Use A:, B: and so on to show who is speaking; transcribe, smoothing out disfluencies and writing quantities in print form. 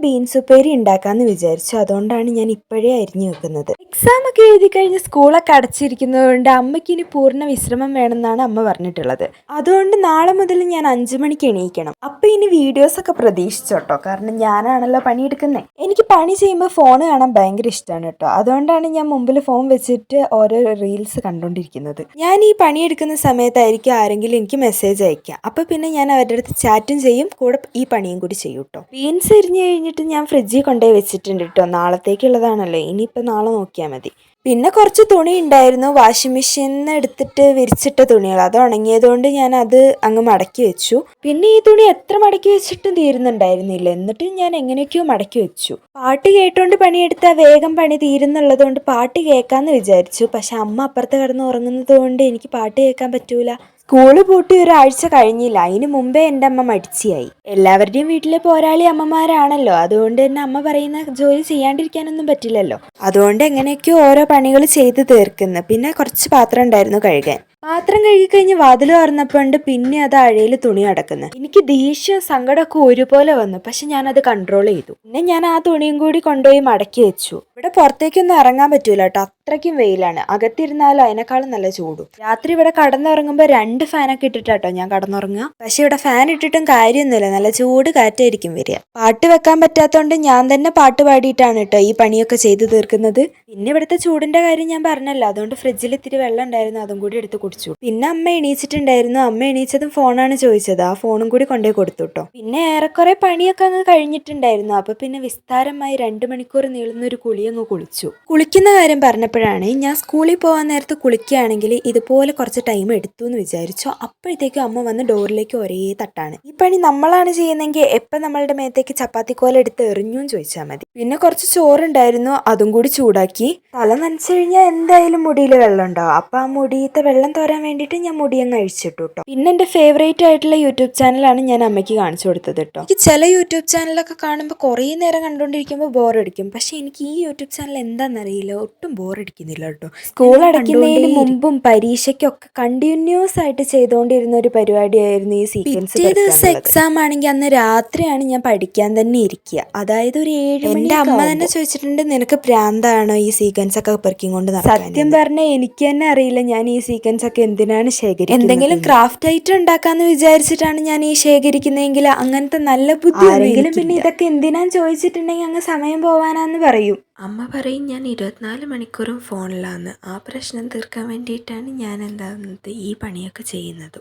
A: Beans ഉപ്പേരി ഉണ്ടാക്കാമെന്ന് വിചാരിച്ചു. അതുകൊണ്ടാണ് ഞാൻ ഇപ്പോഴേ അരിഞ്ഞു വെക്കുന്നത്. എക്സാം ഒക്കെ എഴുതി കഴിഞ്ഞ് സ്കൂളൊക്കെ അടച്ചിരിക്കുന്നത് കൊണ്ട് അമ്മയ്ക്ക് ഇനി പൂർണ്ണ വിശ്രമം വേണമെന്നാണ് അമ്മ പറഞ്ഞിട്ടുള്ളത്. അതുകൊണ്ട് നാളെ മുതൽ ഞാൻ 5 മണിക്ക് എണീക്കണം. അപ്പം ഇനി വീഡിയോസൊക്കെ പ്രതീക്ഷിച്ചോട്ടോ, കാരണം ഞാനാണല്ലോ പണിയെടുക്കുന്നത്. എനിക്ക് പണി ചെയ്യുമ്പോൾ ഫോൺ കാണാൻ ഭയങ്കര ഇഷ്ടമാണ് കേട്ടോ. അതുകൊണ്ടാണ് ഞാൻ മുമ്പിൽ ഫോൺ വെച്ചിട്ട് ഓരോ റീൽസ് കണ്ടുകൊണ്ടിരിക്കുന്നത്. ഞാൻ ഈ പണിയെടുക്കുന്ന സമയത്തായിരിക്കും ആരെങ്കിലും എനിക്ക് മെസ്സേജ് അയക്കുക. അപ്പം പിന്നെ ഞാൻ അവരുടെ അടുത്ത് ചാറ്റും ചെയ്യും, കൂടെ ഈ പണിയും കൂടി ചെയ്യും കേട്ടോ. ബീൻസ് എരിഞ്ഞ് കഴിഞ്ഞിട്ട് ഞാൻ ഫ്രിഡ്ജിൽ കൊണ്ടുപോയി വെച്ചിട്ടുണ്ട് കേട്ടോ. നാളത്തേക്കുള്ളതാണല്ലോ, ഇനിയിപ്പോൾ നാളെ നോക്കിയാൽ മതി. പിന്നെ കുറച്ച് തുണി ഉണ്ടായിരുന്നു, വാഷിംഗ് മെഷീനിൽ നിന്ന് എടുത്തിട്ട് വിരിച്ചിട്ട തുണികൾ. അത് ഉണങ്ങിയതുകൊണ്ട് ഞാൻ അത് അങ്ങ് മടക്കി വെച്ചു. പിന്നെ ഈ തുണി എത്ര മടക്കി വെച്ചിട്ടും തീരുന്നുണ്ടായിരുന്നില്ല. എന്നിട്ട് ഞാൻ എങ്ങനെയൊക്കെയോ മടക്കി വെച്ചു. പാട്ട് കേട്ടോണ്ട് പണിയെടുത്താൽ വേഗം പണി തീരുന്നുള്ളത് കൊണ്ട് പാട്ട് കേൾക്കാമെന്ന് വിചാരിച്ചു. പക്ഷെ അമ്മ അപ്പുറത്ത് കിടന്ന് ഉറങ്ങുന്നത് കൊണ്ട് എനിക്ക് പാട്ട് കേൾക്കാൻ പറ്റൂല. സ്കൂള് പൂട്ടി ഒരാഴ്ച കഴിഞ്ഞില്ല, അതിന് മുമ്പേ എൻ്റെ അമ്മ മടിച്ചിയായി. എല്ലാവരുടെയും വീട്ടിലെ പോരാളി അമ്മമാരാണല്ലോ, അതുകൊണ്ട് തന്നെ അമ്മ പറയുന്ന ജോലി ചെയ്യാണ്ടിരിക്കാനൊന്നും പറ്റില്ലല്ലോ. അതുകൊണ്ട് എങ്ങനെയൊക്കെയോ ഓരോ പണികൾ ചെയ്ത് തീർക്കുന്നു. പിന്നെ കുറച്ച് പാത്രം ഉണ്ടായിരുന്നു കഴുകാൻ. പാത്രം കഴുകിക്കഴിഞ്ഞ് വാതിൽ തുറന്നപ്പോൾ ഉണ്ട് പിന്നെ അത് അഴയിൽ തുണി കിടക്കുന്നത്. എനിക്ക് ദേഷ്യം സങ്കടമൊക്കെ ഒരുപോലെ വന്നു, പക്ഷെ ഞാനത് കൺട്രോൾ ചെയ്തു. പിന്നെ ഞാൻ ആ തുണിയും കൂടി കൊണ്ടുപോയി മടക്കി വെച്ചു. ഇവിടെ പുറത്തേക്കൊന്നും ഇറങ്ങാൻ പറ്റൂല കേട്ടോ, അത്രയ്ക്കും വെയിലാണ്. അകത്തിരുന്നാലും അതിനേക്കാളും നല്ല ചൂടും. രാത്രി ഇവിടെ കടന്നുറങ്ങുമ്പോൾ 2 ഫാനൊക്കെ ഇട്ടിട്ടാട്ടോ ഞാൻ കടന്നുറങ്ങുക. പക്ഷെ ഇവിടെ ഫാൻ ഇട്ടിട്ടും കാര്യമൊന്നുമില്ല, നല്ല ചൂട് കാറ്റായിരിക്കും വരിക. പാട്ട് വെക്കാൻ പറ്റാത്തതുകൊണ്ട് ഞാൻ തന്നെ പാട്ട് പാടിയിട്ടാണ് കേട്ടോ ഈ പണിയൊക്കെ ചെയ്തു തീർക്കുന്നത്. പിന്നെ ഇവിടുത്തെ ചൂടിന്റെ കാര്യം ഞാൻ പറഞ്ഞല്ലോ, അതുകൊണ്ട് ഫ്രിഡ്ജിൽ ഇത്തിരി വെള്ളം ഉണ്ടായിരുന്നു, അതും കൂടി എടുത്ത് കുടിച്ചു. പിന്നെ അമ്മ എണീച്ചിട്ടുണ്ടായിരുന്നു. അമ്മ എണീച്ചതും ഫോണാണ് ചോദിച്ചത്, ആ ഫോണും കൂടി കൊണ്ടുപോയി കൊടുത്തു കേട്ടോ. പിന്നെ ഏറെക്കുറെ പണിയൊക്കെ അങ്ങ് കഴിഞ്ഞിട്ടുണ്ടായിരുന്നു. അപ്പൊ പിന്നെ വിസ്താരമായി 2 മണിക്കൂർ നീളുന്ന ഒരു കുളി അങ്ങ് കുളിച്ചു. കുളിക്കുന്ന കാര്യം പറഞ്ഞപ്പോഴാണ്, ഞാൻ സ്കൂളിൽ പോകാൻ നേരത്ത് കുളിക്കുകയാണെങ്കിൽ ഇതുപോലെ കുറച്ച് ടൈം എടുത്തു എന്ന് വിചാരിച്ചു. അപ്പോഴത്തേക്കും അമ്മ വന്ന് ഡോറിലേക്ക് ഒരേ തട്ടാണ്. ഈ പണി നമ്മളാണ് ചെയ്യുന്നതെങ്കിൽ എപ്പം നമ്മളുടെ മേത്തേക്ക് ചപ്പാത്തിക്കോല എടുത്ത് എറിഞ്ഞു ചോദിച്ചാൽ മതി. പിന്നെ കുറച്ച് ചോറുണ്ടായിരുന്നു, അതും കൂടി ചൂടാക്കി. തല നനച്ചു കഴിഞ്ഞാൽ എന്തായാലും മുടിയിൽ വെള്ളം ഉണ്ടാവും. അപ്പൊ ആ മുടിയത്തെ വെള്ളം തോരാൻ വേണ്ടിയിട്ട് ഞാൻ മുടിയങ്ങ് അഴിച്ചിട്ടു കേട്ടോ. പിന്നെ എൻ്റെ ഫേവറേറ്റ് ആയിട്ടുള്ള യൂട്യൂബ് ചാനലാണ് ഞാൻ അമ്മയ്ക്ക് കാണിച്ചു കൊടുത്തത് കേട്ടോ. എനിക്ക് ചില യൂട്യൂബ് ചാനലൊക്കെ കാണുമ്പോൾ കുറേ നേരം കണ്ടുകൊണ്ടിരിക്കുമ്പോൾ ബോറടിക്കും. പക്ഷെ എനിക്ക് ഈ യൂട്യൂബ് ചാനൽ എന്താണെന്നറിയില്ല, ഒട്ടും ബോറടിക്കുന്നില്ല കേട്ടോ. സ്കൂൾ അടയ്ക്കുന്നതിന് മുമ്പും പരീക്ഷയ്ക്കൊക്കെ കണ്ടിന്യൂസ് ആയിട്ട് ചെയ്തുകൊണ്ടിരുന്ന ഒരു പരിപാടിയായിരുന്നു ഈ സീക്വൻസ്. പിറ്റേ ദിവസം എക്സാം ആണെങ്കിൽ അന്ന് രാത്രിയാണ് ഞാൻ പഠിക്കാൻ തന്നെ ഇരിക്കുക. അതായത് ഒരു 7 മണി. എൻ്റെ അമ്മ തന്നെ ചോദിച്ചിട്ടുണ്ട്, നിനക്ക് പ്രാന്താണോ ഈ സീക്വൻസ് ഒക്കെ പെറുക്കിയും കൊണ്ട് നടക്കാൻ? സത്യം പറഞ്ഞാൽ എനിക്ക് തന്നെ അറിയില്ല ഞാൻ ഈ സീക്വൻസ് ഒക്കെ എന്തിനാണ് ശേഖരിക്കുന്നത്. എന്തെങ്കിലും ക്രാഫ്റ്റ് ഐറ്റം ഉണ്ടാക്കാന്ന് വിചാരിച്ചിട്ടാണ് ഞാൻ ഈ ശേഖരിക്കുന്നതെങ്കിൽ അങ്ങനത്തെ നല്ല ബുദ്ധി ആരെങ്കിലും പിന്നെ ഇതൊക്കെ എന്തിനാന്ന് ചോദിച്ചിട്ടുണ്ടെങ്കിൽ അങ്ങ് സമയം പോവാനാന്ന് പറയും. അമ്മ പറയും ഞാൻ 24 മണിക്കൂറും ഫോണിലാന്ന്. ആ പ്രശ്നം തീർക്കാൻ വേണ്ടിയിട്ടാണ് ഞാൻ എന്താകുന്നത് ഈ പണിയൊക്കെ ചെയ്യുന്നത്.